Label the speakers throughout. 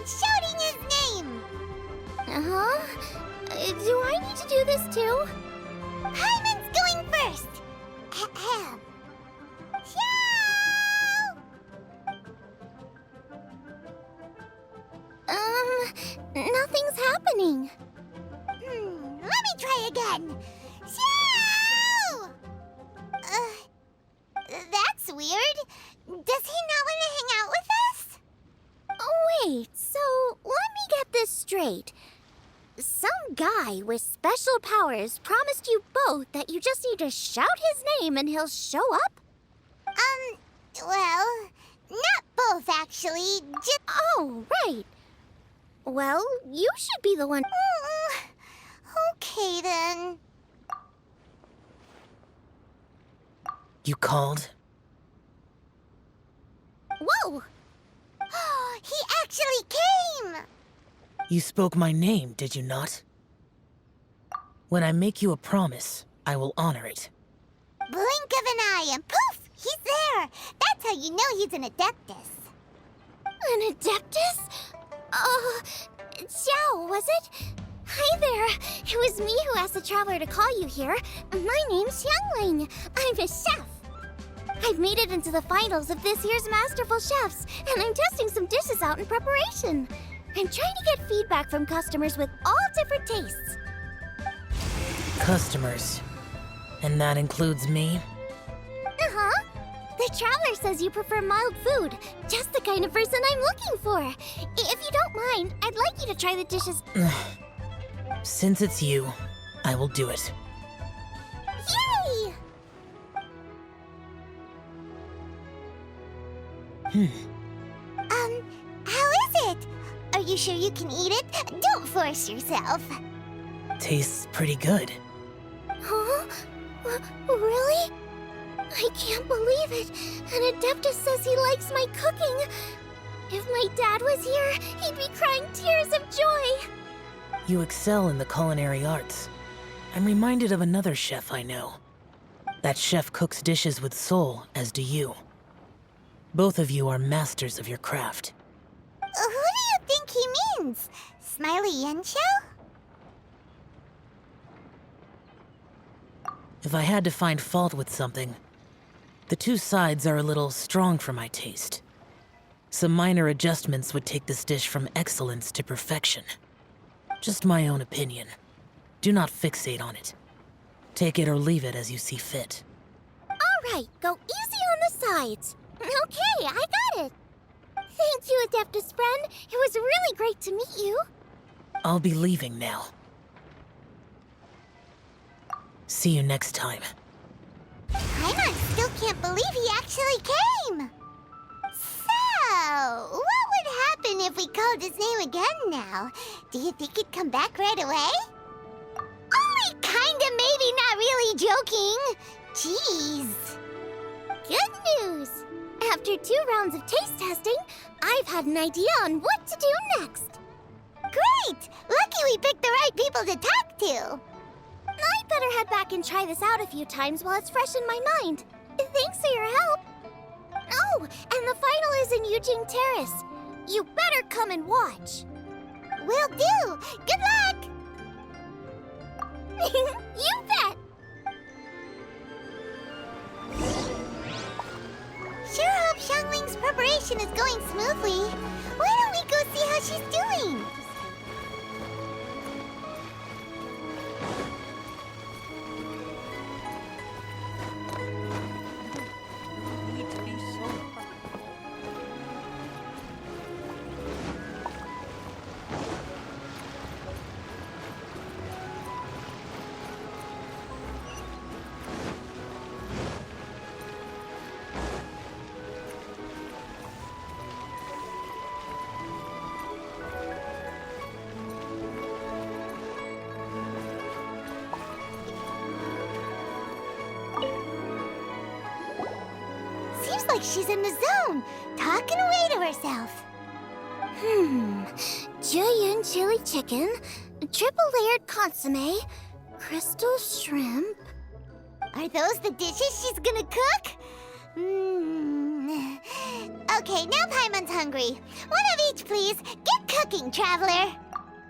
Speaker 1: Shouting his name! Uh-huh. Do I need to do this too? Hyman's going first! Ahem. Shout! Nothing's happening. Let me try again. Shout! That's weird. Does he not want to hang out with us? Wait, so let me get this straight. Some guy with special powers promised you both that you just need to shout his name and he'll show up? Well, not both actually, just... Oh, right. Well, you should be the one... Okay then.
Speaker 2: You called?
Speaker 1: Whoa! He actually came!
Speaker 2: You spoke my name, did you not? When I make you a promise, I will honor it.
Speaker 1: Blink of an eye and poof! He's there! That's how you know he's an Adeptus. An Adeptus? Xiao, was it? Hi there. It was me who asked the Traveler to call you here. My name's Xiangling. I'm a chef. I've made it into the finals of this year's Masterful Chefs, and I'm testing some dishes out in preparation. I'm trying to get feedback from customers with all different tastes.
Speaker 2: Customers? And that includes me?
Speaker 1: Uh-huh. The Traveler says you prefer mild food, just the kind of person I'm looking for. If you don't mind, I'd like you to try the dishes.
Speaker 2: Since it's you, I will do it.
Speaker 1: Yay! How is it? Are you sure you can eat it? Don't force yourself.
Speaker 2: Tastes pretty good.
Speaker 1: Huh? Really? I can't believe it. An Adeptus says he likes my cooking. If my dad was here, he'd be crying tears of joy.
Speaker 2: You excel in the culinary arts. I'm reminded of another chef I know. That chef cooks dishes with soul, as do you. Both of you are masters of your craft.
Speaker 1: Who do you think he means? Smiley Yancho?
Speaker 2: If I had to find fault with something, the two sides are a little strong for my taste. Some minor adjustments would take this dish from excellence to perfection. Just my own opinion. Do not fixate on it. Take it or leave it as you see fit.
Speaker 1: All right, go easy on the sides. Okay, I got it. Thank you, Adeptus friend. It was really great to meet you.
Speaker 2: I'll be leaving now. See you next time.
Speaker 1: Paimon still can't believe he actually came. So, what would happen if we called his name again now? Do you think he'd come back right away? Only kinda, maybe, not really joking. Jeez. Good news. After 2 rounds of taste testing, I've had an idea on what to do next. Great! Lucky we picked the right people to talk to. I'd better head back and try this out a few times while it's fresh in my mind. Thanks for your help. Oh, and the final is in Eugene Terrace. You better come and watch. Will do. Good luck. You bet. Sure hope Xiangling's preparation is going smoothly. Why don't we go see how she's doing? Seems like she's in the zone, talking away to herself. Jueyun chili chicken, triple layered consomme, crystal shrimp. Are those the dishes she's gonna cook? Okay, now Paimon's hungry. One of each, please. Get cooking, traveler.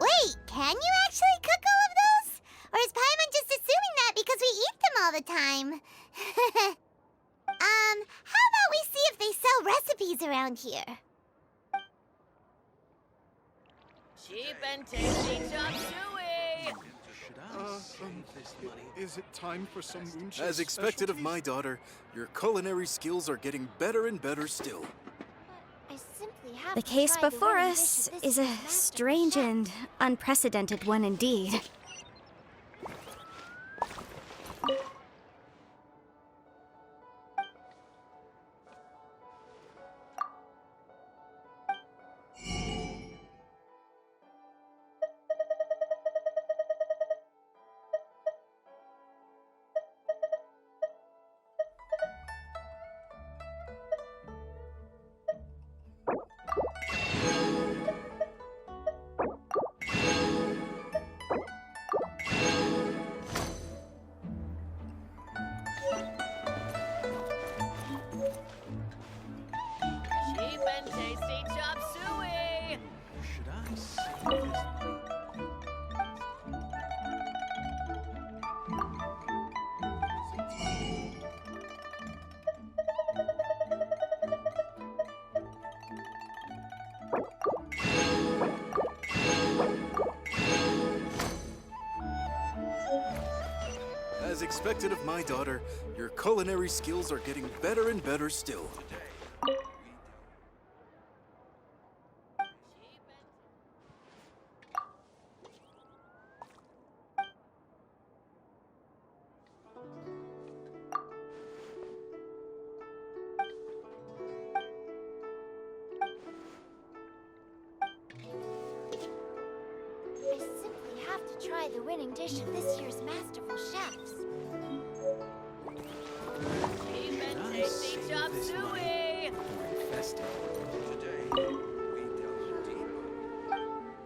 Speaker 1: Wait, can you actually cook all of those? Or is Paimon just assuming that because we eat them all the time? How about we see if they sell recipes around here?
Speaker 3: Cheap and tasty chop suey!
Speaker 4: Is it time for some Moonchest?
Speaker 5: As expected of my daughter, your culinary skills are getting better and better still.
Speaker 1: I simply have
Speaker 6: The
Speaker 1: to
Speaker 6: case
Speaker 1: try the
Speaker 6: before
Speaker 1: winning
Speaker 6: us
Speaker 1: dish of
Speaker 6: is
Speaker 1: this
Speaker 6: a
Speaker 1: year's Master
Speaker 6: strange
Speaker 1: Chef.
Speaker 6: and unprecedented one indeed.
Speaker 3: Cheap and tasty chop suey!
Speaker 4: Should I save this money?
Speaker 5: As expected of my daughter, your culinary skills are getting better and better still.
Speaker 1: I simply have to try the winning dish of this year's masterful chefs.
Speaker 3: Cheap and tasty chop suey!
Speaker 4: Festive. Today, we delve deep.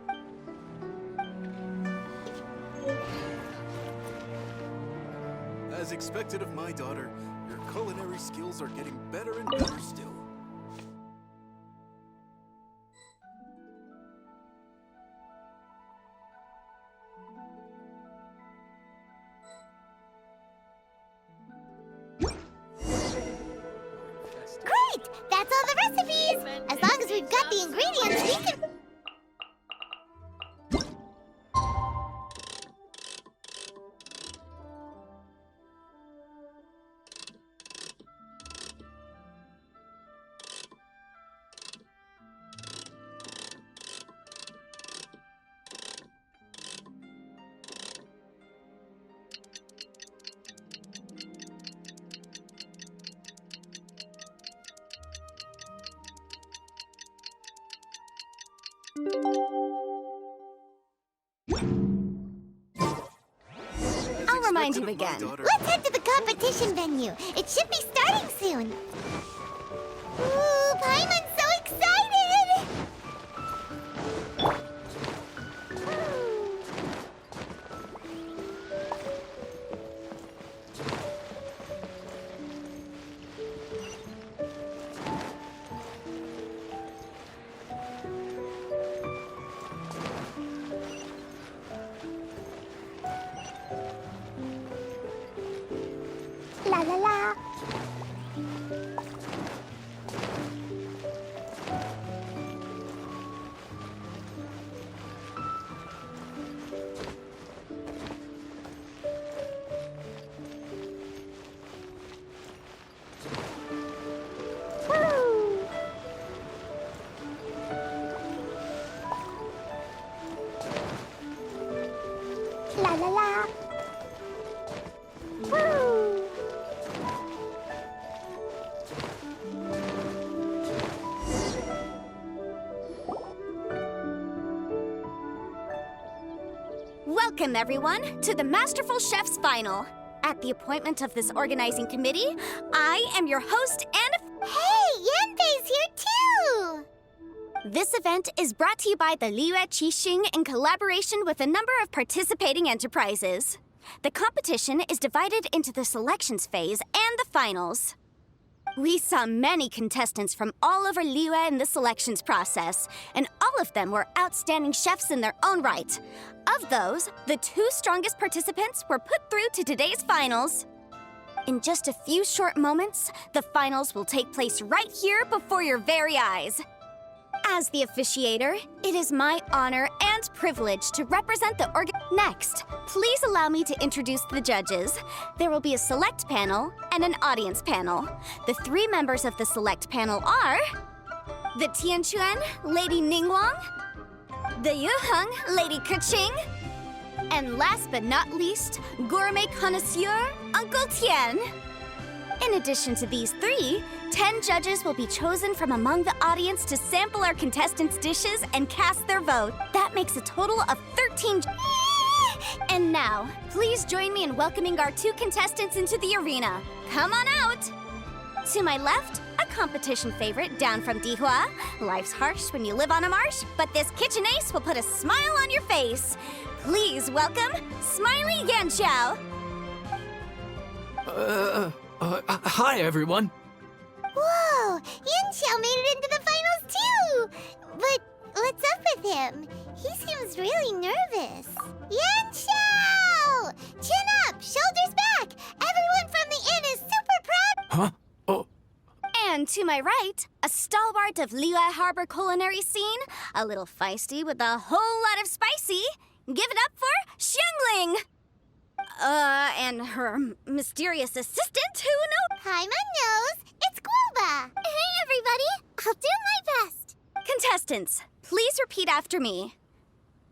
Speaker 5: As expected of my daughter, your culinary skills are getting better and better still.
Speaker 1: Great! That's all the recipes! As long as we've got the ingredients, we can...
Speaker 6: I'll remind you
Speaker 5: Expected of my
Speaker 6: again.
Speaker 5: daughter-
Speaker 1: Let's head to the competition venue. It should be starting soon. Ooh, Paimon's so excited! la la. Woo!
Speaker 6: Welcome, everyone, to the Masterful Chef's Final. At the appointment of this organizing committee, I am your host and...
Speaker 1: Hey, Yanbei's here too!
Speaker 6: This event is brought to you by the Liyue Qixing in collaboration with a number of participating enterprises. The competition is divided into the selections phase and the finals. We saw many contestants from all over Liyue in the selections process, and all of them were outstanding chefs in their own right. Of those, the 2 strongest participants were put through to today's finals. In just a few short moments, the finals will take place right here before your very eyes. As the officiator, it is my honor and privilege to represent the Next, please allow me to introduce the judges. There will be a select panel and an audience panel. The 3 members of the select panel are... the Tianquan, Lady Ningguang, the Yuheng, Lady Keqing, and last but not least, gourmet connoisseur, Uncle Tian. In addition to these 3, 10 judges will be chosen from among the audience to sample our contestants' dishes and cast their vote. That makes a total of 13. And now, please join me in welcoming our 2 contestants into the arena. Come on out! To my left, a competition favorite down from Dihua. Life's harsh when you live on a marsh, but this kitchen ace will put a smile on your face. Please welcome Smiley Yanxiao.
Speaker 7: Hi, everyone.
Speaker 1: Whoa! Yanxiao made it into the finals too! But what's up with him? He seems really nervous. Yanxiao! Chin up! Shoulders back! Everyone from the inn is super proud!
Speaker 7: Huh? Oh,
Speaker 6: And to my right, a stalwart of Liyue Harbor culinary scene, a little feisty with a whole lot of spicy. Give it up for Xiangling! And her mysterious assistant, who knows?
Speaker 1: Hi, my nose! It's Guoba! Hey, everybody! I'll do my best!
Speaker 6: Contestants, please repeat after me.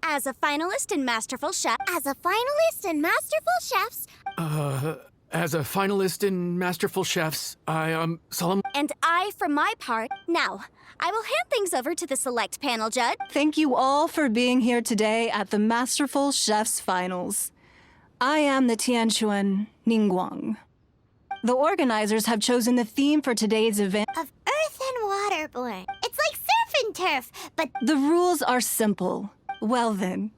Speaker 6: As a finalist in Masterful Chef...
Speaker 1: As a finalist in Masterful Chefs,
Speaker 7: as a finalist in Masterful Chefs, I solemnly...
Speaker 6: And I, for my part... Now, I will hand things over to the select panel judge.
Speaker 8: Thank you all for being here today at the Masterful Chef's Finals. I am the Tianquan Ningguang. The organizers have chosen the theme for today's event.
Speaker 1: of earth and waterborne. It's like surf and turf, but
Speaker 8: The rules are simple. Well then,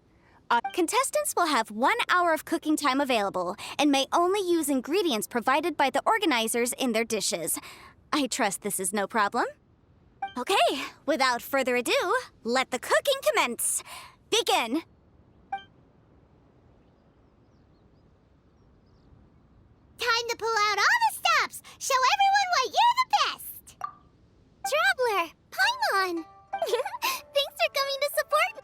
Speaker 6: Contestants will have 1 hour of cooking time available and may only use ingredients provided by the organizers in their dishes. I trust this is no problem. Okay, without further ado, let the cooking commence. Begin.
Speaker 1: time to pull out all the stops! Show everyone why you're the best! Traveler, Paimon! Thanks for coming to support...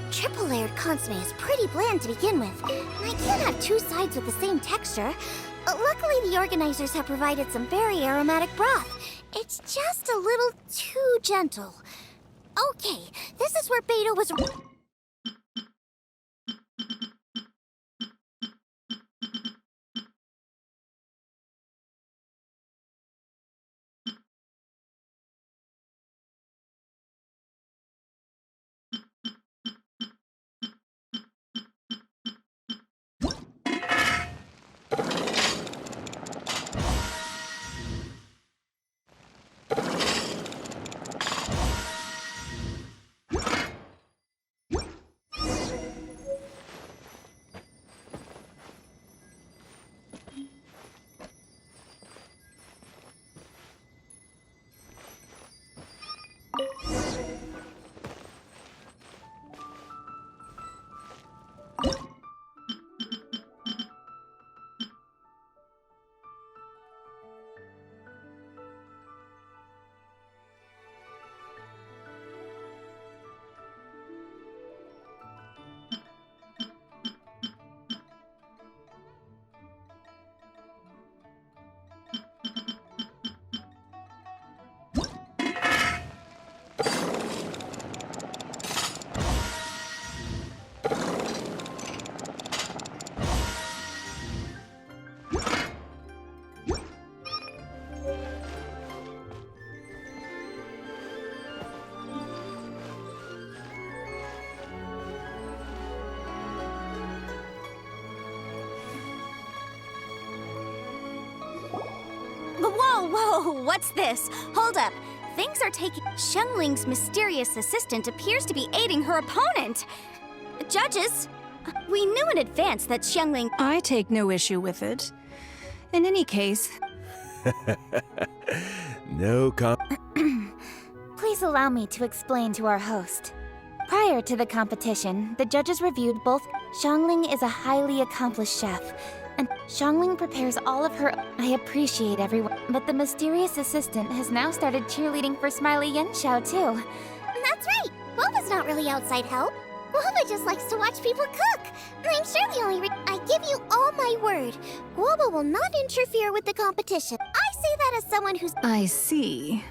Speaker 1: Triple-layered consomme is pretty bland to begin with. I can't have 2 sides with the same texture. Luckily, the organizers have provided some very aromatic broth. It's just a little too gentle. Okay, this is where Beto was...
Speaker 6: Whoa, what's this? Hold up. Things are taking... Xiangling's mysterious assistant appears to be aiding her opponent. Judges, we knew in advance that Xiangling...
Speaker 8: I take no issue with it. In any case,
Speaker 9: No
Speaker 10: Please allow me to explain to our host. Prior to the competition, the judges reviewed both. Xiangling is a highly accomplished chef, and Xiangling prepares all of her. I appreciate everyone, but the mysterious assistant has now started cheerleading for Smiley Yenshao too.
Speaker 1: That's right. Guoba's not really outside help. Guoba just likes to watch people cook. I'm sure the only I give you all my word. Guoba will not interfere with the competition. I say that as someone who's...
Speaker 8: I see.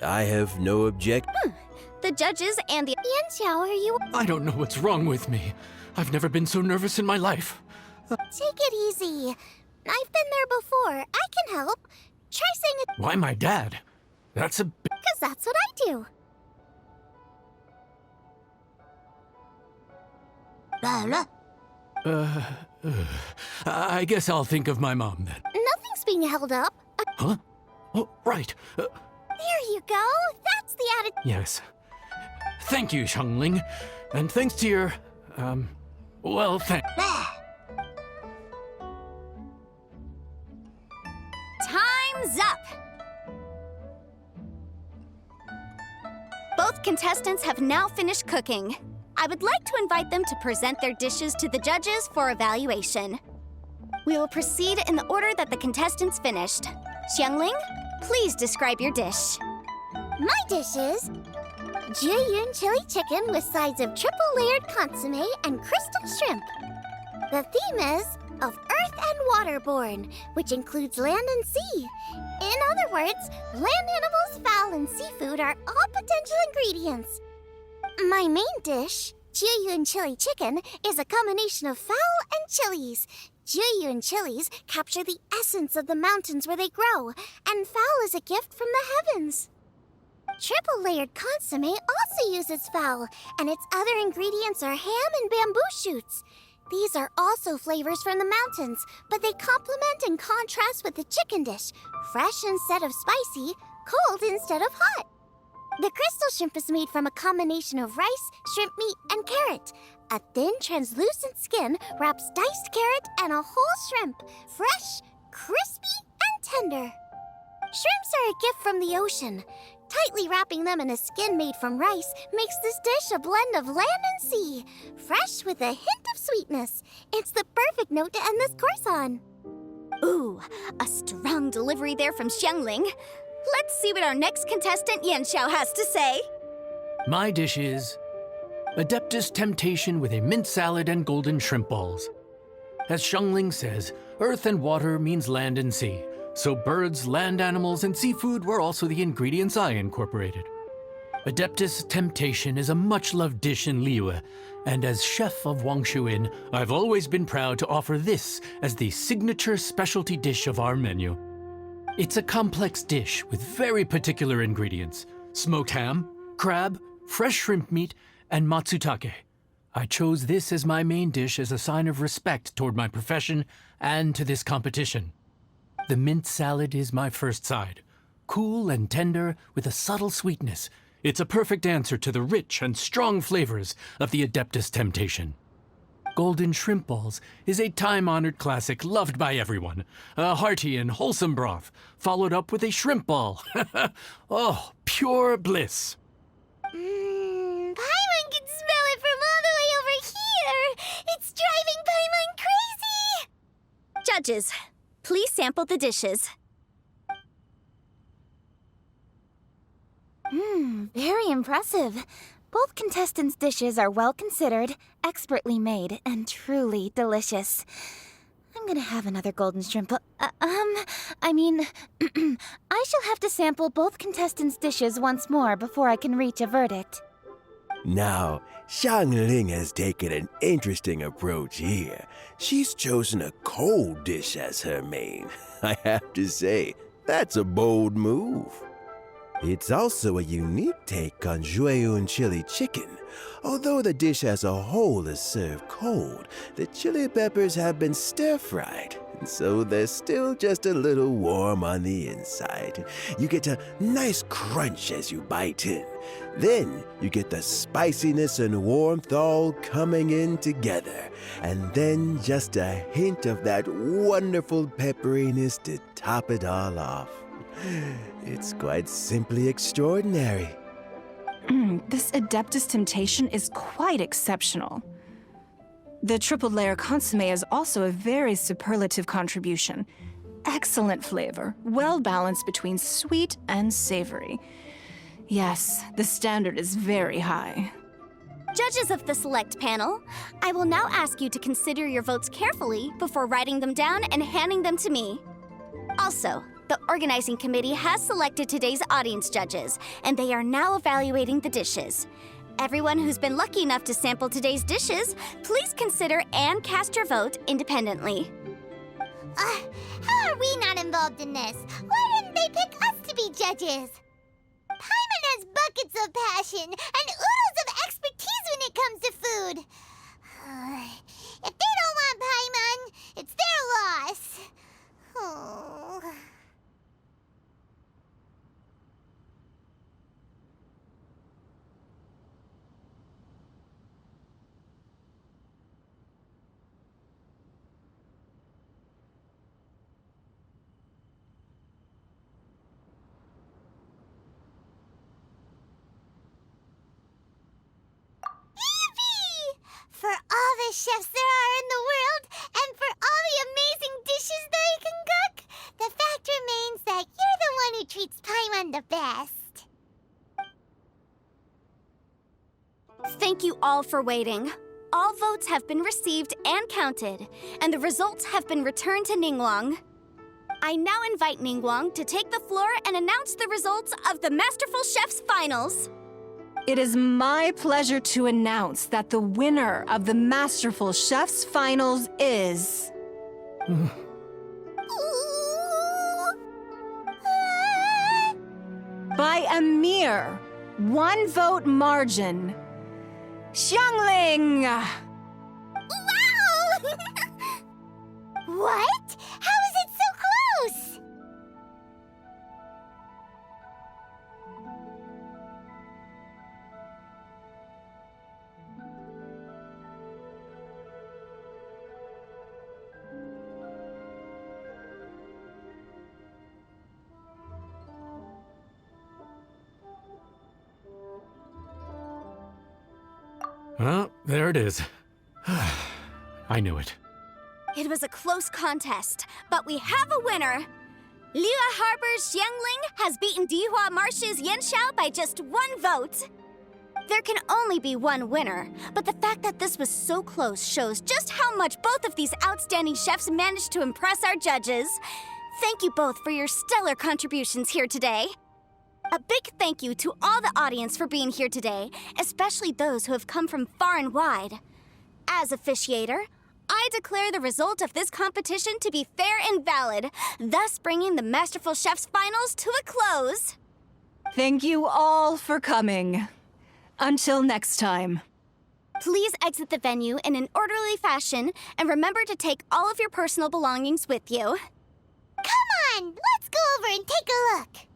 Speaker 9: I have no objection.
Speaker 6: The judges and the...
Speaker 1: Yenshao, are you...
Speaker 7: I don't know what's wrong with me. I've never been so nervous in my life.
Speaker 1: Take it easy. I've been there before. I can help. Try saying it...
Speaker 7: Why my dad? That's a...
Speaker 1: Because that's what I do.
Speaker 7: I guess I'll think of my mom then.
Speaker 1: Nothing's being held up.
Speaker 7: Huh? Oh, right.
Speaker 1: There you go. That's the attitude.
Speaker 7: Yes. Thank you, Xiangling. And thanks to your, well,
Speaker 6: Time's up! Both contestants have now finished cooking. I would like to invite them to present their dishes to the judges for evaluation. We will proceed in the order that the contestants finished. Xiangling, please describe your dish.
Speaker 1: My dish is Jiyun chili chicken with sides of triple-layered consomme and crystal shrimp. The theme is of earth and waterborne, which includes land and sea. In other words, land animals, fowl, and seafood are all potential ingredients. My main dish, Jiyun chili chicken, is a combination of fowl and chilies. Jiyun chilies capture the essence of the mountains where they grow, and fowl is a gift from the heavens. Triple-layered consomme also uses fowl, and its other ingredients are ham and bamboo shoots. These are also flavors from the mountains, but they complement and contrast with the chicken dish, fresh instead of spicy, cold instead of hot. The crystal shrimp is made from a combination of rice, shrimp meat, and carrot. A thin, translucent skin wraps diced carrot and a whole shrimp, fresh, crispy, and tender. Shrimps are a gift from the ocean. Tightly wrapping them in a skin made from rice makes this dish a blend of land and sea, fresh with a hint of sweetness. It's the perfect note to end this course on.
Speaker 6: Ooh, a strong delivery there from Xiangling. Let's see what our next contestant Yenshao has to say.
Speaker 7: My dish is Adeptus Temptation with a mint salad and golden shrimp balls. As Xiangling says, earth and water means land and sea. So birds, land animals, and seafood were also the ingredients I incorporated. Adeptus Temptation is a much-loved dish in Liyue, and as chef of Wangshu Inn, I've always been proud to offer this as the signature specialty dish of our menu. It's a complex dish with very particular ingredients: smoked ham, crab, fresh shrimp meat, and matsutake. I chose this as my main dish as a sign of respect toward my profession and to this competition. The mint salad is my first side. Cool and tender with a subtle sweetness, it's a perfect answer to the rich and strong flavors of the Adeptus Temptation. Golden shrimp balls is a time-honored classic loved by everyone. A hearty and wholesome broth, followed up with a shrimp ball. Oh, pure bliss.
Speaker 1: Paimon can smell it from all the way over here. It's driving Paimon crazy.
Speaker 6: Judges, please sample the dishes.
Speaker 10: Very impressive. Both contestants' dishes are well considered, expertly made, and truly delicious. I'm gonna have another golden shrimp. I shall have to sample both contestants' dishes once more before I can reach a verdict.
Speaker 9: Now, Xiangling has taken an interesting approach here. She's chosen a cold dish as her main. I have to say, that's a bold move. It's also a unique take on Jiyun chili chicken. Although the dish as a whole is served cold, the chili peppers have been stir-fried. so they're still just a little warm on the inside. You get a nice crunch as you bite in. Then you get the spiciness and warmth all coming in together. And then just a hint of that wonderful pepperiness to top it all off. It's quite simply extraordinary.
Speaker 8: This Adeptus Temptation is quite exceptional. The triple layer consomme is also a very superlative contribution. Excellent flavor, well balanced between sweet and savory. Yes, the standard is very high.
Speaker 6: Judges of the select panel, I will now ask you to consider your votes carefully before writing them down and handing them to me. Also, the organizing committee has selected today's audience judges, and they are now evaluating the dishes. Everyone who's been lucky enough to sample today's dishes, please consider and cast your vote independently.
Speaker 1: How are we not involved in this? Why didn't they pick us to be judges? Paimon has buckets of passion and oodles of expertise when it comes to food. If they don't want Paimon, it's their loss. Oh. For all the chefs there are in the world, and for all the amazing dishes they can cook, the fact remains that you're the one who treats Paimon the best.
Speaker 6: Thank you all for waiting. All votes have been received and counted, and the results have been returned to Ningguang. I now invite Ningguang to take the floor and announce the results of the Masterful Chef's Finals.
Speaker 8: It is my pleasure to announce that the winner of the Masterful Chef's Finals is... by a mere 1 vote margin, Xiangling!
Speaker 1: Wow! What? How is it so close?
Speaker 7: Well, there it is. I knew it.
Speaker 6: It was a close contest, but we have a winner. Liyue Harbor's Xiangling has beaten Dihua Marsh's Yanxiao by just 1 vote. There can only be one winner, but the fact that this was so close shows just how much both of these outstanding chefs managed to impress our judges. Thank you both for your stellar contributions here today. A big thank you to all the audience for being here today, especially those who have come from far and wide. As officiator, I declare the result of this competition to be fair and valid, thus bringing the Masterful Chef's Finals to a close.
Speaker 8: Thank you all for coming. Until next time.
Speaker 6: Please exit the venue in an orderly fashion, and remember to take all of your personal belongings with you.
Speaker 1: Come on, let's go over and take a look.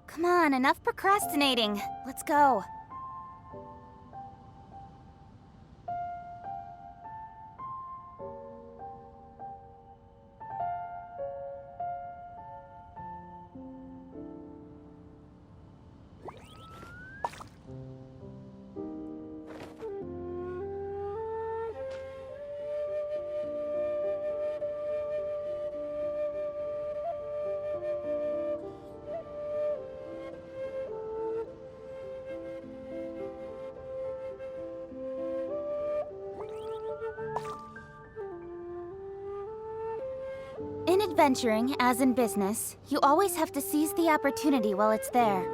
Speaker 10: Come on, enough procrastinating. Let's go. adventuring, as in business, you always have to seize the opportunity while it's there.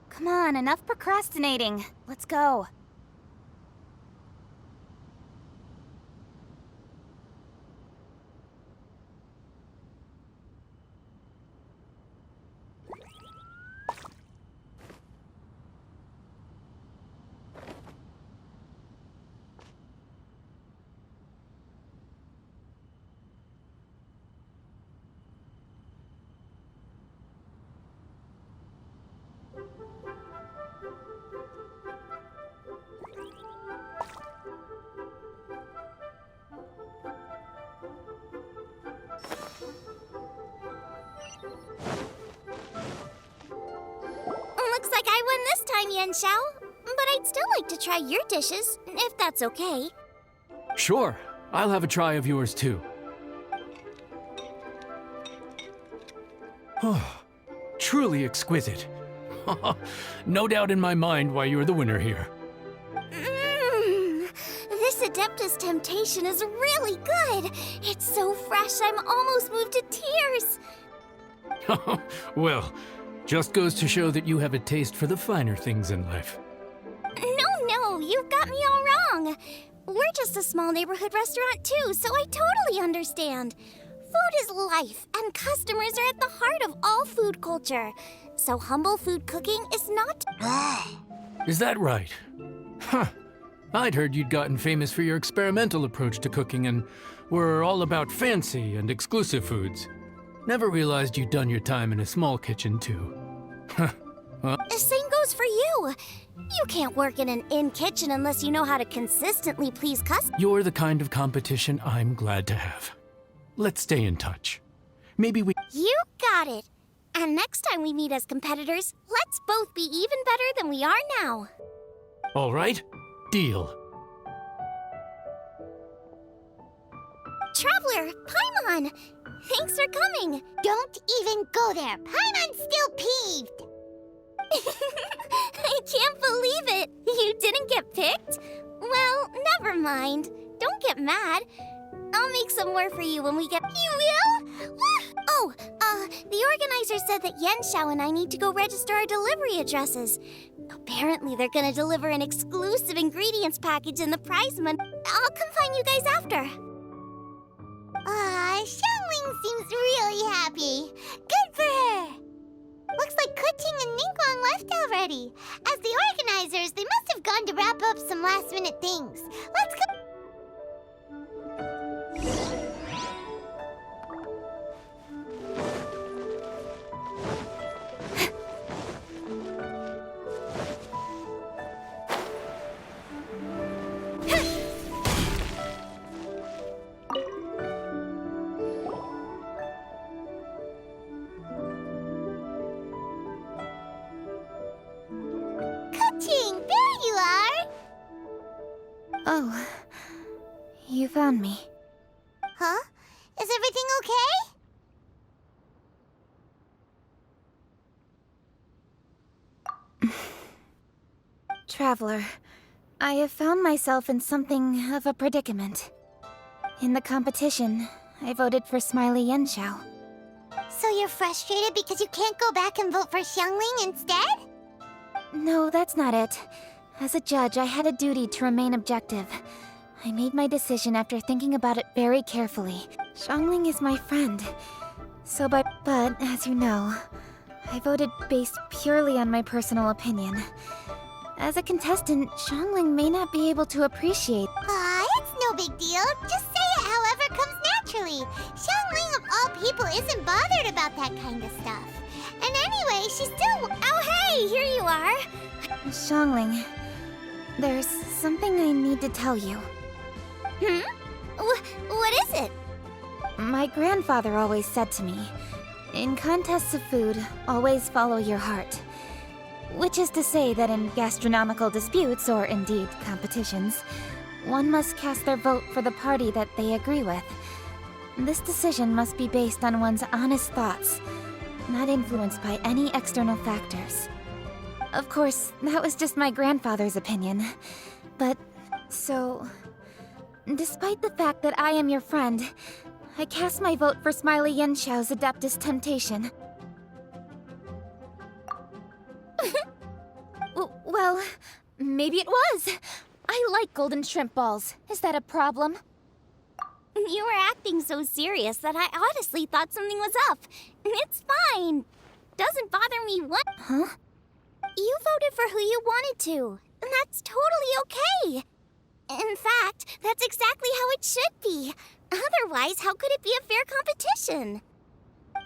Speaker 10: Come on, enough procrastinating. Let's go.
Speaker 6: Looks like I won this time, Yen Xiao. But I'd still like to try your dishes, if that's okay.
Speaker 7: Sure, I'll have a try of yours too. Truly exquisite. No doubt in my mind why you're the winner here.
Speaker 6: This Adeptus Temptation is really good. It's so fresh, I'm almost moved to tears.
Speaker 7: Well, just goes to show that you have a taste for the finer things in life.
Speaker 6: No, you've got me all wrong. We're just a small neighborhood restaurant too, so I totally understand. Food is life, and customers are at the heart of all food culture. So humble food cooking is not...
Speaker 7: Is that right? Huh. I'd heard you'd gotten famous for your experimental approach to cooking and were all about fancy and exclusive foods. Never realized you'd done your time in a small kitchen too.
Speaker 6: The same goes for you. You can't work in an inn kitchen unless you know how to consistently please customers.
Speaker 7: You're the kind of competition I'm glad to have. Let's stay in touch. Maybe we...
Speaker 6: You got it. And next time we meet as competitors, let's both be even better than we are now.
Speaker 7: All right? Deal.
Speaker 6: Traveler, Paimon! Thanks for coming.
Speaker 1: Don't even go there. Paimon's still peeved.
Speaker 6: I can't believe it. You didn't get picked? Well, never mind. Don't get mad. I'll make some more for you when we get... You will? Oh, the organizer said that Yen Xiao and I need to go register our delivery addresses. Apparently, they're gonna deliver an exclusive ingredients package in the prize money. I'll come find you guys after.
Speaker 1: Xiangling seems really happy. Good for her. Looks like Kuting and Ningguang left already. As the organizers, they must have gone to wrap up some last-minute things. Let's go.
Speaker 10: Oh, you found me.
Speaker 1: Huh? Is everything okay?
Speaker 10: Traveler, I have found myself in something of a predicament. In the competition, I voted for Smiley Yen Xiao.
Speaker 1: So you're frustrated because you can't go back and vote for Xiangling instead?
Speaker 10: No, that's not it. As a judge, I had a duty to remain objective. I made my decision after thinking about it very carefully. Xiangling is my friend. But as you know, I voted based purely on my personal opinion. As a contestant, Xiangling may not be able to appreciate...
Speaker 1: It's no big deal. Just say it however comes naturally. Xiangling of all people isn't bothered about that kind of stuff. And anyway, she's still...
Speaker 6: Oh, hey, here you are.
Speaker 10: Xiangling, There's something I need to tell you.
Speaker 6: What is it?
Speaker 10: My grandfather always said to me, in contests of food, always follow your heart. Which is to say that in gastronomical disputes, or indeed competitions, one must cast their vote for the party that they agree with. This decision must be based on one's honest thoughts, not influenced by any external factors. Of course, that was just my grandfather's opinion. But, so... despite the fact that I am your friend, I cast my vote for Smiley Yenshou's Adeptus Temptation. Well, maybe it was. I like golden shrimp balls. Is that a problem?
Speaker 6: You were acting so serious that I honestly thought something was up. It's fine. Doesn't bother me one.
Speaker 10: Huh?
Speaker 6: You voted for who you wanted to, and that's totally okay. In fact, that's exactly how it should be. Otherwise, how could it be a fair competition?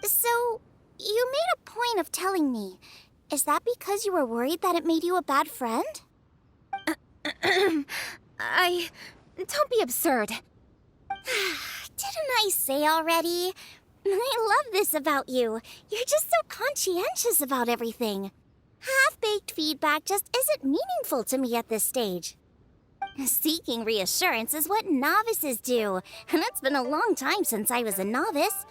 Speaker 6: So, you made a point of telling me. Is that because you were worried that it made you a bad friend?
Speaker 10: Don't be absurd.
Speaker 6: Didn't I say already? I love this about you. You're just so conscientious about everything. Half-baked feedback just isn't meaningful to me at this stage. Seeking reassurance is what novices do, and it's been a long time since I was a novice.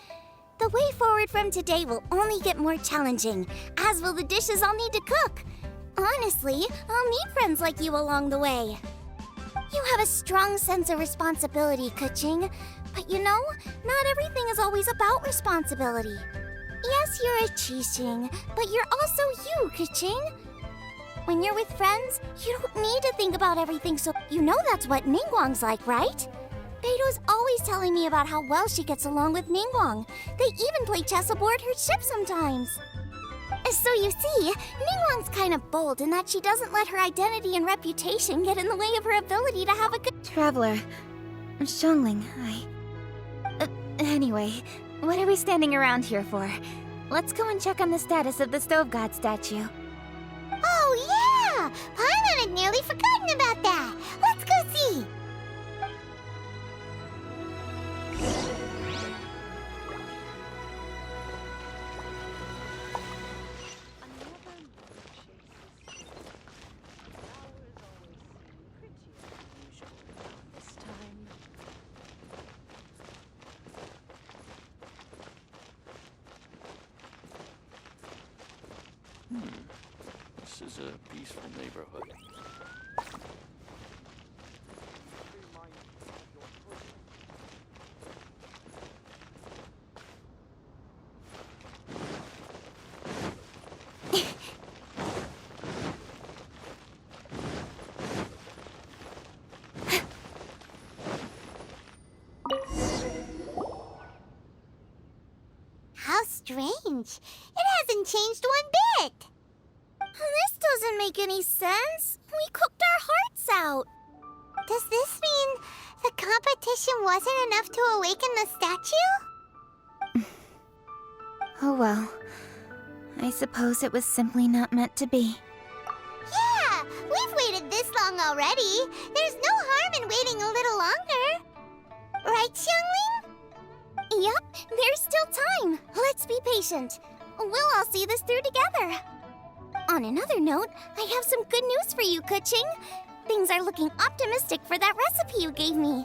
Speaker 6: The way forward from today will only get more challenging, as will the dishes I'll need to cook. Honestly, I'll need friends like you along the way. You have a strong sense of responsibility, Kuching. But you know, not everything is always about responsibility. Yes, you're a Qixing, but you're also you, Kuching. When you're with friends, you don't need to think about everything, so you know that's what Ningguang's like, right? Beido's always telling me about how well she gets along with Ningguang. They even play chess aboard her ship sometimes. So you see, Ningguang's kind of bold in that she doesn't let her identity and reputation get in the way of her ability to have a good...
Speaker 10: Traveler, Xiangling, anyway, what are we standing around here for? Let's go and check on the status of the Stove God statue.
Speaker 1: Oh, yeah! Paimon had nearly forgotten about that. Let's go see.
Speaker 11: This is a peaceful neighborhood.
Speaker 1: How strange. It hasn't changed one bit.
Speaker 6: This doesn't make any sense. We cooked our hearts out.
Speaker 1: Does this mean the competition wasn't enough to awaken the statue?
Speaker 10: Oh well. I suppose it was simply not meant to be.
Speaker 1: Yeah, we've waited this long already. There's no harm in waiting a little longer. Right, Xiangling?
Speaker 6: Yep, there's still time. Let's be patient. We'll all see this through together. On another note, I have some good news for you, Kuching. Things are looking optimistic for that recipe you gave me.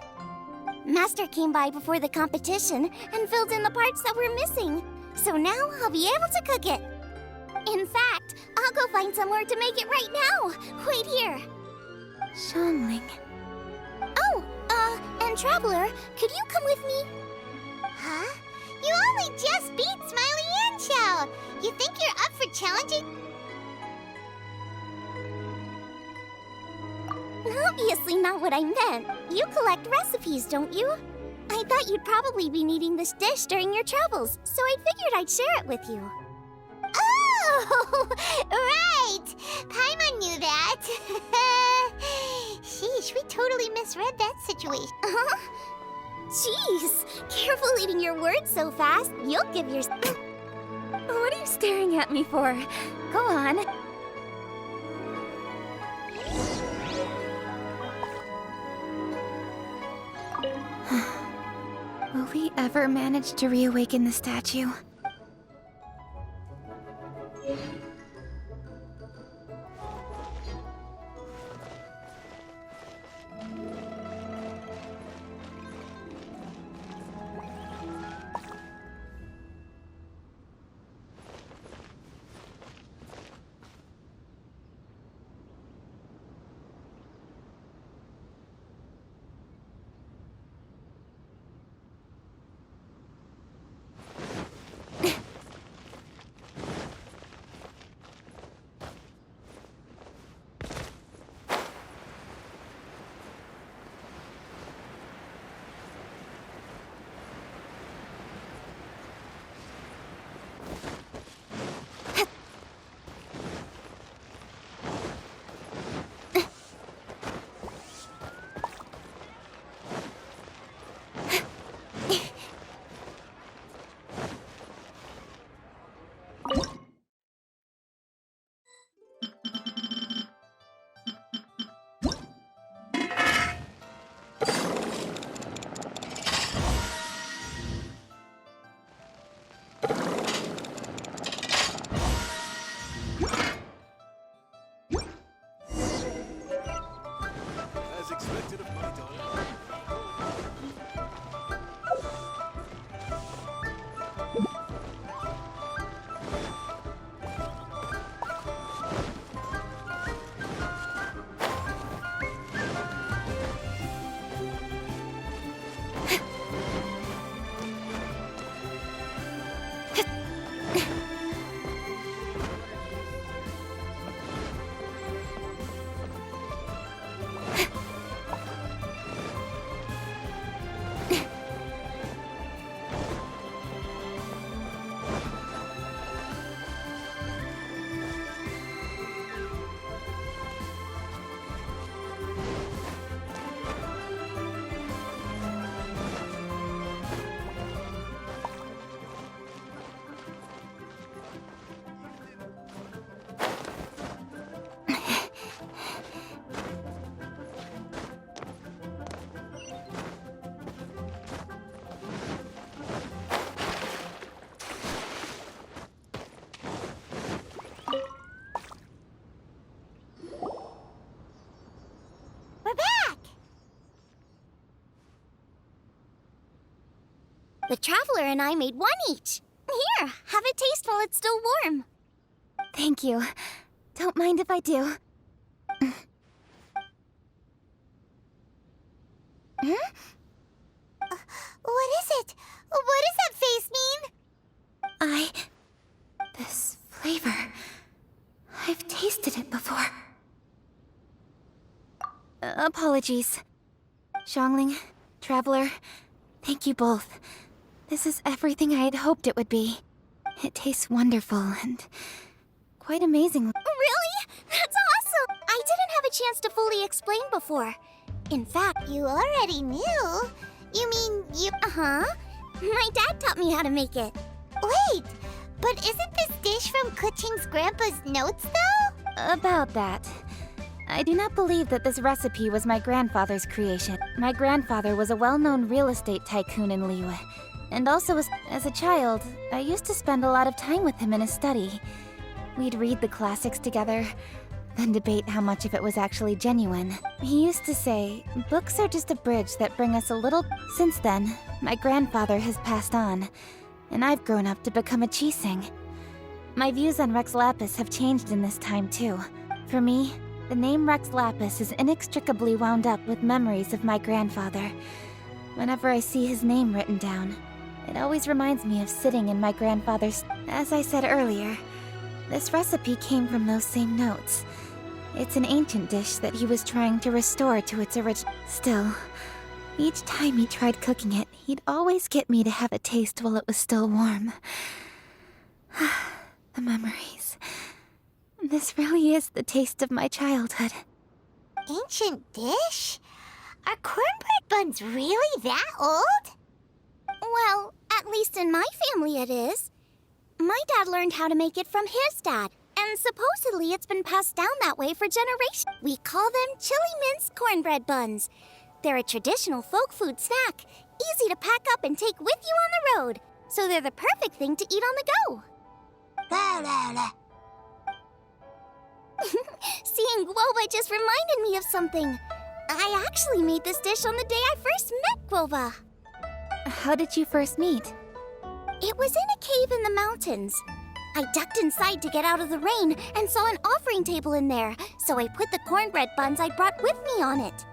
Speaker 6: Master came by before the competition and filled in the parts that were missing. So now I'll be able to cook it. In fact, I'll go find somewhere to make it right now. Wait here.
Speaker 10: Xiangling.
Speaker 6: Oh, and Traveler, could you come with me?
Speaker 1: Huh? You only just beat Smiley Yanxiao. You think you're up for challenging?
Speaker 6: Obviously not what I meant. You collect recipes, don't you? I thought you'd probably be needing this dish during your travels, so I figured I'd share it with you.
Speaker 1: Oh, right! Paimon knew that. Sheesh, we totally misread that situation.
Speaker 6: Jeez, careful eating your words so fast. You'll give your...
Speaker 10: What are you staring at me for? Go on. we ever manage to reawaken the statue?
Speaker 5: As expected of my daughter.
Speaker 1: We're back!
Speaker 6: The Traveler and I made one each. Here, have a taste while it's still warm.
Speaker 10: Thank you. Don't mind if I do.
Speaker 1: What is it? What does that face mean?
Speaker 10: This flavor... I've tasted it before. Apologies. Xiangling, Traveler, thank you both. This is everything I had hoped it would be. It tastes wonderful and quite amazing.
Speaker 6: Really? That's awesome! I didn't have a chance to fully explain before. In fact,
Speaker 1: You already knew. You mean you...
Speaker 6: uh-huh. My dad taught me how to make it.
Speaker 1: Wait, but isn't this dish from Kuching's grandpa's notes, though?
Speaker 10: About that. I do not believe that this recipe was my grandfather's creation. My grandfather was a well-known real estate tycoon in Liyue. And also, as a child, I used to spend a lot of time with him in his study. We'd read the classics together, then debate how much of it was actually genuine. He used to say, books are just a bridge that bring us a little... Since then, my grandfather has passed on, and I've grown up to become a Chising. My views on Rex Lapis have changed in this time, too. For me, the name Rex Lapis is inextricably wound up with memories of my grandfather. Whenever I see his name written down, it always reminds me of sitting in my grandfather's... As I said earlier, this recipe came from those same notes. It's an ancient dish that he was trying to restore to its original... Still, each time he tried cooking it, he'd always get me to have a taste while it was still warm. The memories. This really is the taste of my childhood.
Speaker 1: Ancient dish? Are cornbread buns really that old?
Speaker 6: Well, at least in my family it is. My dad learned how to make it from his dad, and supposedly it's been passed down that way for generations. We call them chili mince cornbread buns. They're a traditional folk food snack, easy to pack up and take with you on the road, so they're the perfect thing to eat on the go. Seeing guoba just reminded me of something. I actually made this dish on the day I first met guoba.
Speaker 10: How did you first meet?
Speaker 6: It was in a cave in the mountains. I ducked inside to get out of the rain and saw an offering table in there, so I put the cornbread buns I brought with me on it.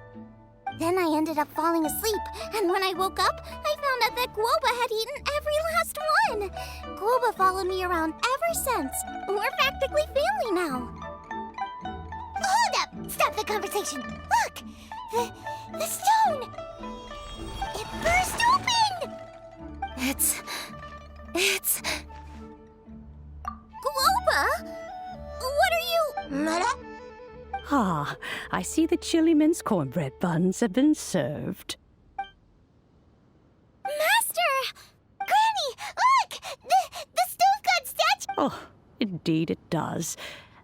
Speaker 6: Then I ended up falling asleep, and when I woke up, I found out that guoba had eaten every last one. Guoba followed me around ever since. We're practically family now.
Speaker 1: Hold up! Stop the conversation! Look! The stone! It burst open!
Speaker 6: It's... Guoba? What are you...
Speaker 12: Ah, I see the chili mince cornbread buns have been served.
Speaker 1: Master! Granny, look! The stove god statue!
Speaker 12: Oh, indeed it does.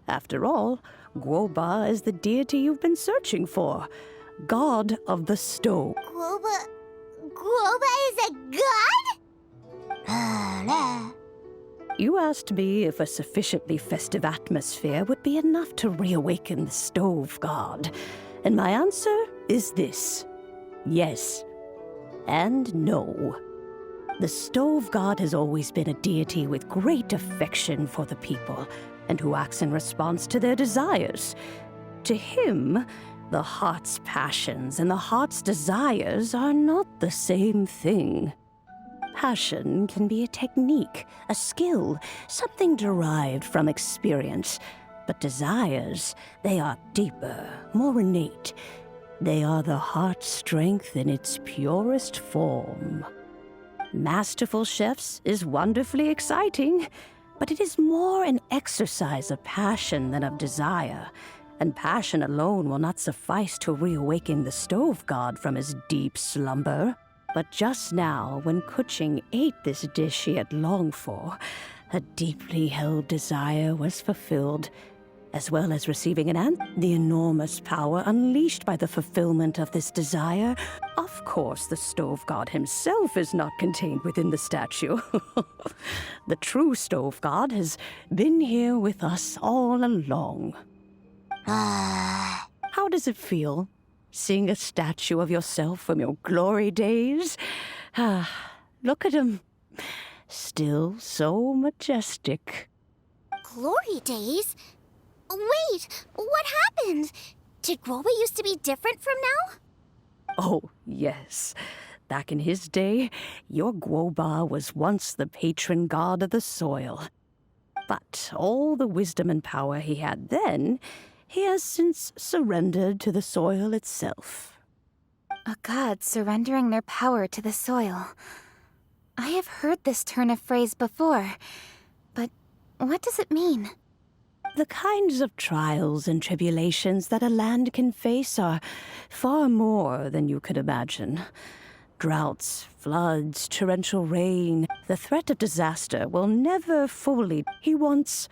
Speaker 12: After all, Guoba is the deity you've been searching for. God of the stove.
Speaker 1: Guoba is a god?
Speaker 12: You asked me if a sufficiently festive atmosphere would be enough to reawaken the stove god. And my answer is this. Yes. And no. The stove god has always been a deity with great affection for the people, and who acts in response to their desires. To him, the heart's passions and the heart's desires are not the same thing. Passion can be a technique, a skill, something derived from experience. But desires, they are deeper, more innate. They are the heart's strength in its purest form. Masterful chefs is wonderfully exciting, but it is more an exercise of passion than of desire. And passion alone will not suffice to reawaken the stove god from his deep slumber. But just now, when Kuching ate this dish she had longed for, a deeply held desire was fulfilled, as well as receiving the enormous power unleashed by the fulfillment of this desire. Of course, the stove god himself is not contained within the statue. The true stove god has been here with us all along. How does it feel? Seeing a statue of yourself from your glory days? Look at him. Still so majestic.
Speaker 6: Glory days? Wait, what happened? Did Guoba used to be different from now?
Speaker 12: Oh, yes. Back in his day, your Guoba was once the patron god of the soil. But all the wisdom and power he had then, he has since surrendered to the soil itself.
Speaker 10: A god surrendering their power to the soil. I have heard this turn of phrase before, but what does it mean?
Speaker 12: The kinds of trials and tribulations that a land can face are far more than you could imagine. Droughts, floods, torrential rain. The threat of disaster will never fully... He once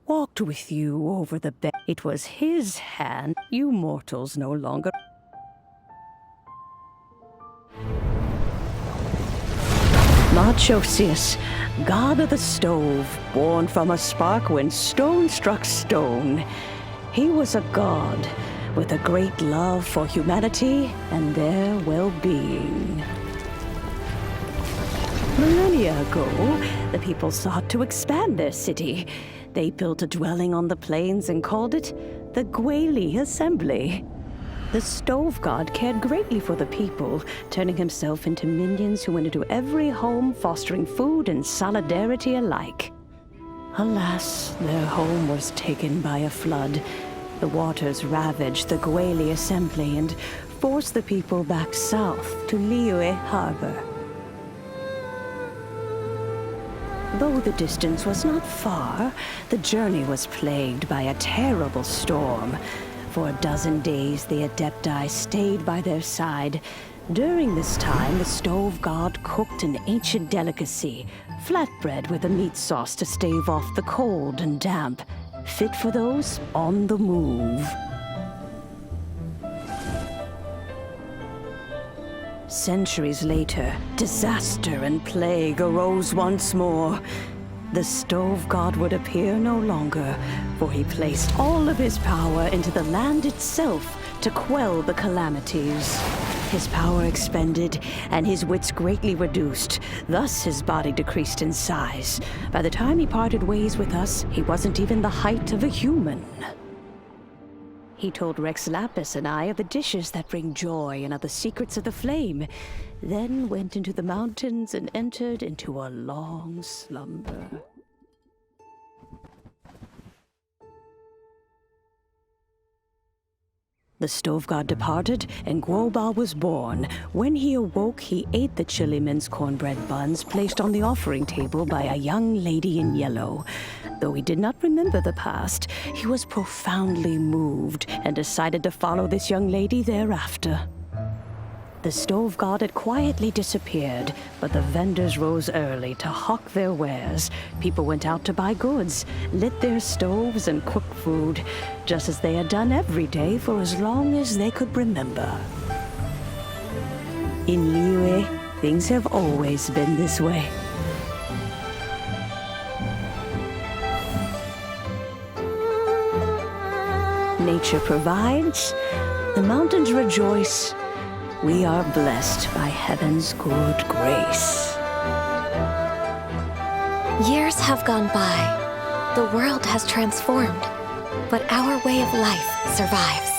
Speaker 12: walked with you over the bed. It was his hand. You mortals no longer... Moonchest, god of the stove, born from a spark when stone struck stone. He was a god with a great love for humanity and their well-being. Millennia ago, the people sought to expand their city. They built a dwelling on the plains and called it the Guili Assembly. The stove god cared greatly for the people, turning himself into minions who went into every home, fostering food and solidarity alike. Alas, their home was taken by a flood. The waters ravaged the Guili Assembly and forced the people back south to Liyue Harbor. Though the distance was not far, the journey was plagued by a terrible storm. For a dozen days, the Adepti stayed by their side. During this time, the stove god cooked an ancient delicacy, flatbread with a meat sauce to stave off the cold and damp, fit for those on the move. Centuries later, disaster and plague arose once more. The stove god would appear no longer, for he placed all of his power into the land itself to quell the calamities. His power expended, and his wits greatly reduced. Thus his body decreased in size. By the time he parted ways with us, he wasn't even the height of a human. He told Rex Lapis and I of the dishes that bring joy and of the secrets of the flame, then went into the mountains and entered into a long slumber. The stove god departed, and Guoba was born. When he awoke, he ate the chili mince cornbread buns placed on the offering table by a young lady in yellow. Though he did not remember the past, he was profoundly moved and decided to follow this young lady thereafter. The stove god had quietly disappeared, but the vendors rose early to hawk their wares. People went out to buy goods, lit their stoves, and cooked food, just as they had done every day for as long as they could remember. In Liyue, things have always been this way. Nature provides, the mountains rejoice. We are blessed by heaven's good grace.
Speaker 13: Years have gone by. The world has transformed, but our way of life survives.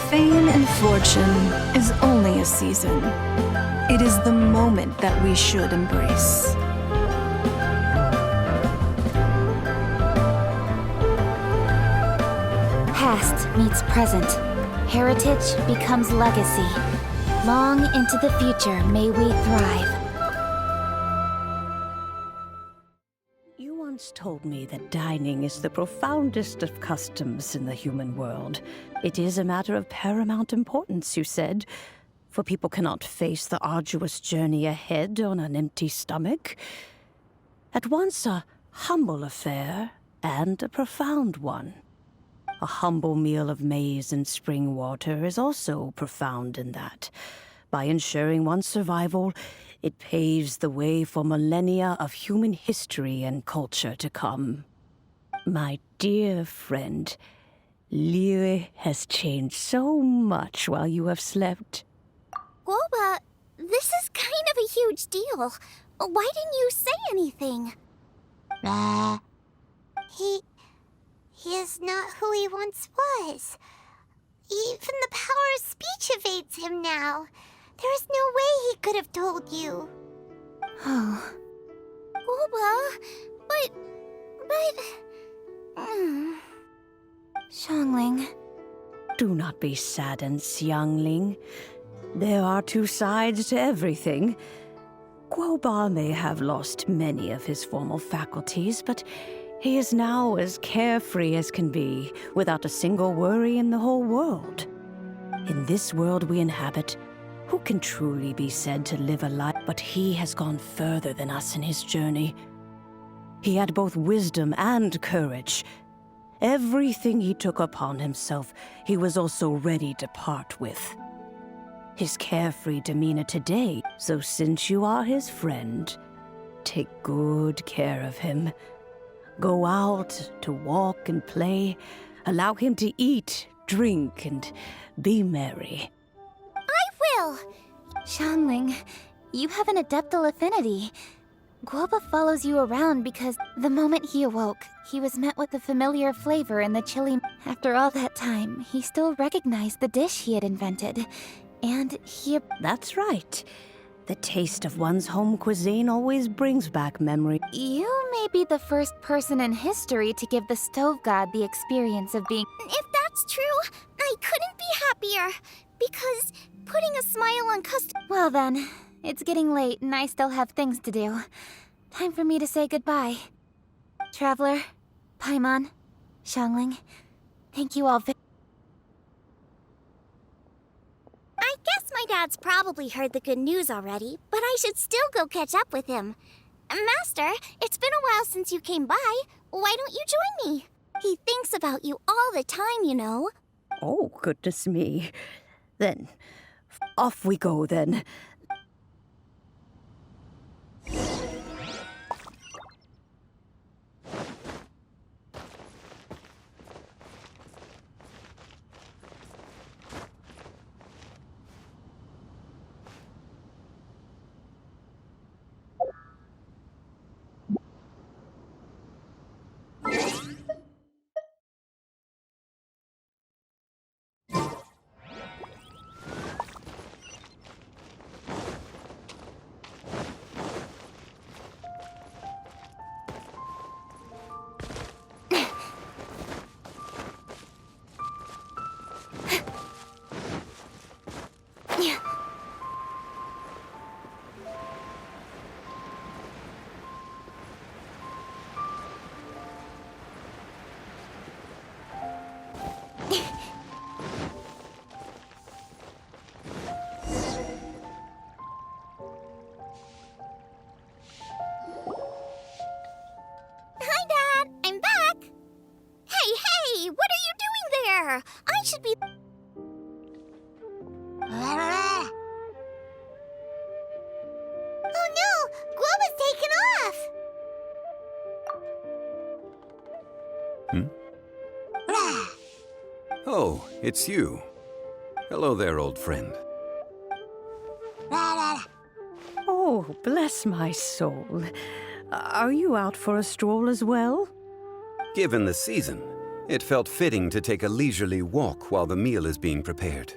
Speaker 8: Fame and fortune is only a season. It is the moment that we should embrace.
Speaker 10: Past meets present. Heritage becomes legacy. Long into the future may we thrive.
Speaker 12: You once told me that dining is the profoundest of customs in the human world. It is a matter of paramount importance, you said, for people cannot face the arduous journey ahead on an empty stomach. At once a humble affair and a profound one. A humble meal of maize and spring water is also profound in that. By ensuring one's survival, it paves the way for millennia of human history and culture to come. My dear friend, Liyue has changed so much while you have slept.
Speaker 6: Guoba, this is kind of a huge deal. Why didn't you say anything?
Speaker 1: He is not who he once was. Even the power of speech evades him now. There is no way he could have told you.
Speaker 6: Oh. Guoba, but...
Speaker 10: Xiangling.
Speaker 12: Do not be saddened, Xiangling. There are two sides to everything. Guoba may have lost many of his formal faculties, but he is now as carefree as can be, without a single worry in the whole world. In this world we inhabit, who can truly be said to live a life? But he has gone further than us in his journey. He had both wisdom and courage. Everything he took upon himself, he was also ready to part with. His carefree demeanor today, so since you are his friend, take good care of him. Go out to walk and play, allow him to eat, drink, and be merry.
Speaker 6: I will!
Speaker 10: Xiangling, you have an adeptal affinity. Guoba follows you around because the moment he awoke, he was met with the familiar flavor in the chili. After all that time, he still recognized the dish he had invented. And he...
Speaker 12: That's right. The taste of one's home cuisine always brings back memory.
Speaker 10: You may be the first person in history to give the stove god the experience of being...
Speaker 6: If that's true, I couldn't be happier. Because putting a smile on
Speaker 10: Well then, it's getting late and I still have things to do. Time for me to say goodbye. Traveler, Paimon, Xiangling, thank you all
Speaker 6: I guess my My dad's probably heard the good news already, but I should still go catch up with him. Master, it's been a while since you came by. Why don't you join me? He thinks about you all the time, you know.
Speaker 12: Oh, goodness me. Then, off we go then.
Speaker 6: Hi, Dad. I'm back. Hey, what are you doing there? I should be...
Speaker 1: Oh no! Guoba's taken off!
Speaker 14: Oh, it's you. Hello there, old friend.
Speaker 12: Oh, bless my soul. Are you out for a stroll as well?
Speaker 14: Given the season, it felt fitting to take a leisurely walk while the meal is being prepared.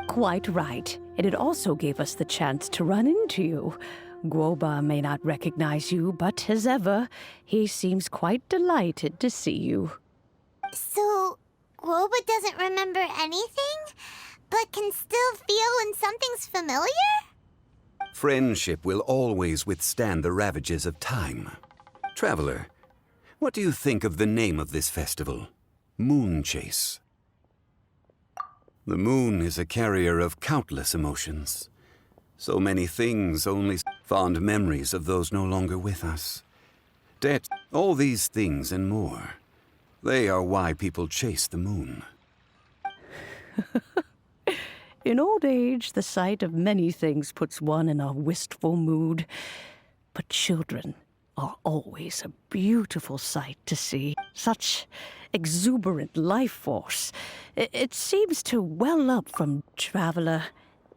Speaker 12: Quite right. And it also gave us the chance to run into you. Guoba may not recognize you, but as ever, he seems quite delighted to see you.
Speaker 1: So, Guoba doesn't remember anything, but can still feel when something's familiar?
Speaker 14: Friendship will always withstand the ravages of time. Traveler, what do you think of the name of this festival? Moonchest. The moon is a carrier of countless emotions. So many things, only fond memories of those no longer with us. Debt, all these things and more. They are why people chase the moon.
Speaker 12: In old age, the sight of many things puts one in a wistful mood. But children are always a beautiful sight to see. Such exuberant life force. It seems to well up from Traveler.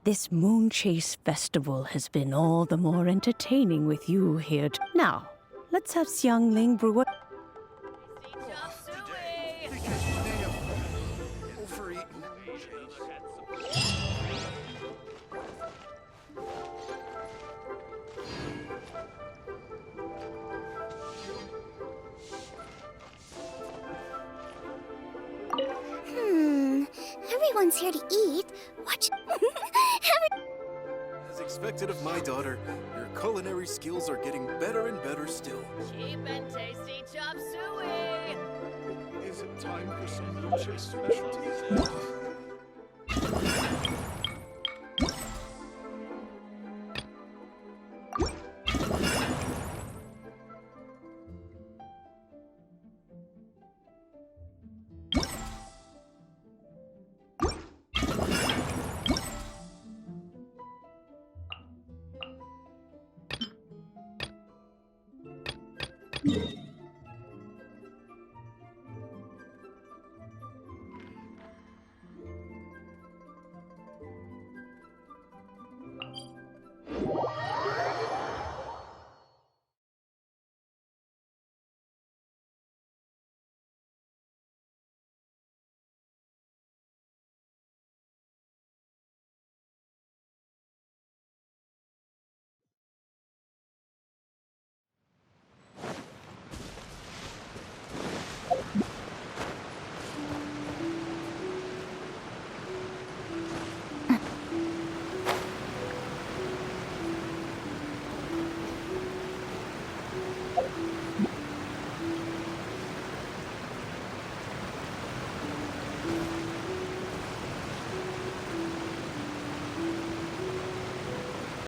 Speaker 12: This Moonchest festival has been all the more entertaining with you here. Now, let's have Xiangling brew a...
Speaker 3: Chop suey!
Speaker 4: Overeaten.
Speaker 6: Everyone's here to eat. Watch.
Speaker 5: As expected of my daughter, your culinary skills are getting better and better still.
Speaker 3: Cheap and tasty chop suey!
Speaker 4: Is it time for some Moonchest specialties?
Speaker 14: Yeah.